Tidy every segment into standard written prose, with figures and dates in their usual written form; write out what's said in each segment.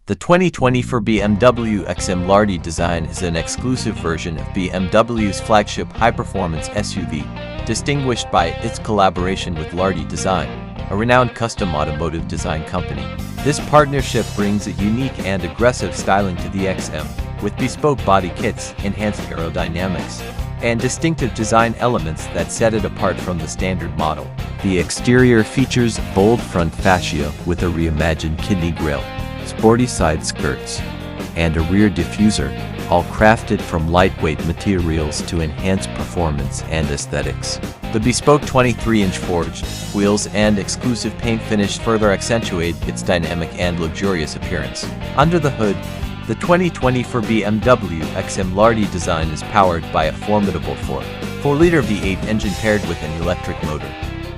The 2024 BMW XM LARTE Design is an exclusive version of BMW's flagship high-performance SUV, distinguished by its collaboration with LARTE Design, a renowned custom automotive design company. This partnership brings a unique and aggressive styling to the XM, with bespoke body kits, enhanced aerodynamics, and distinctive design elements that set it apart from the standard model. The exterior features bold front fascia with a reimagined kidney grille, sporty side skirts, and a rear diffuser, all crafted from lightweight materials to enhance performance and aesthetics. The bespoke 23-inch forged wheels and exclusive paint finish further accentuate its dynamic and luxurious appearance. Under the hood, the 2024 BMW XM LARTE Design is powered by a formidable 4.4-liter V8 engine paired with an electric motor,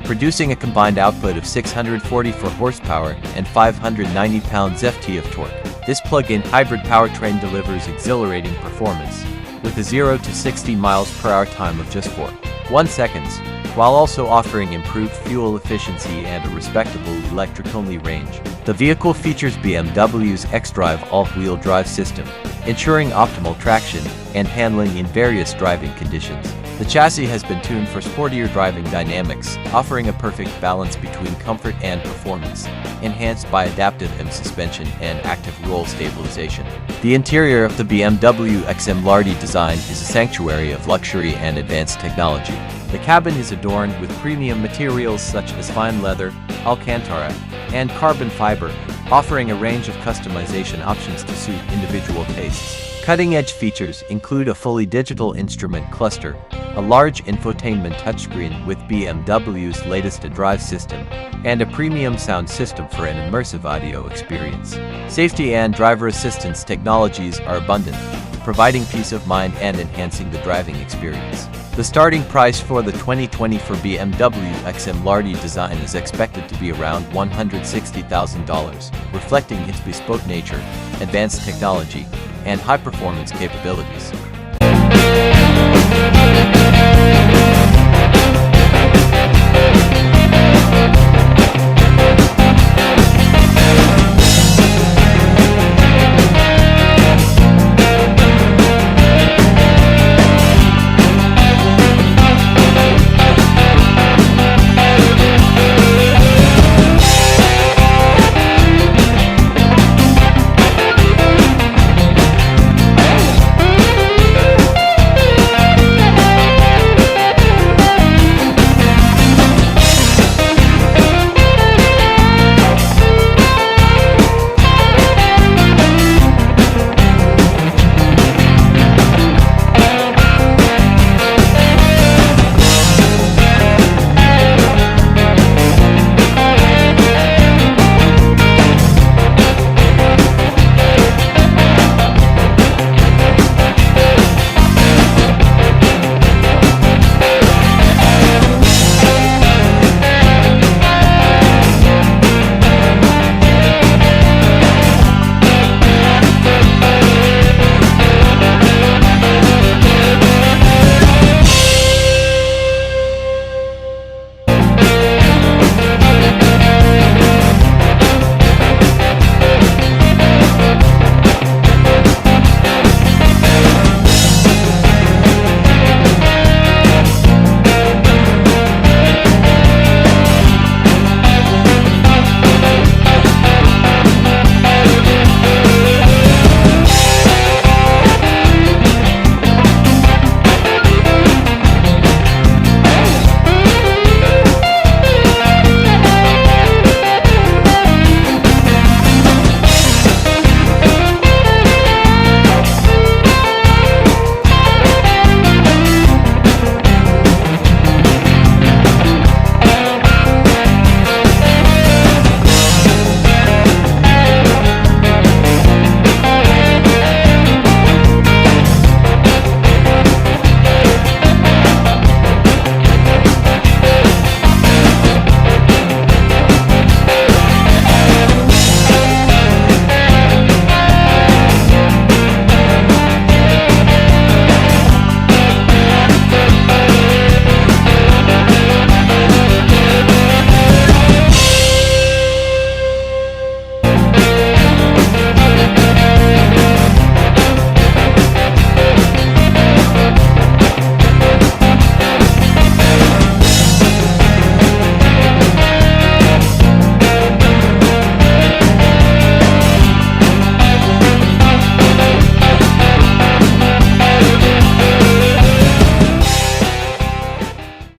producing a combined output of 644 horsepower and 590 pounds-ft of torque. This plug-in hybrid powertrain delivers exhilarating performance, with a 0 to 60 miles per hour time of just 4.1 seconds, while also offering improved fuel efficiency and a respectable electric-only range. The vehicle features BMW's xDrive all-wheel drive system, ensuring optimal traction and handling in various driving conditions. The chassis has been tuned for sportier driving dynamics, offering a perfect balance between comfort and performance, enhanced by adaptive M suspension and active roll stabilization. The interior of the BMW XM LARTE Design is a sanctuary of luxury and advanced technology. The cabin is adorned with premium materials such as fine leather, Alcantara, and carbon fiber, offering a range of customization options to suit individual tastes. Cutting-edge features include a fully digital instrument cluster, a large infotainment touchscreen with BMW's latest drive system, and a premium sound system for an immersive audio experience. Safety and driver assistance technologies are abundant, providing peace of mind and enhancing the driving experience. The starting price for the 2024 BMW XM LARTE Design is expected to be around $160,000, reflecting its bespoke nature, advanced technology, and high-performance capabilities.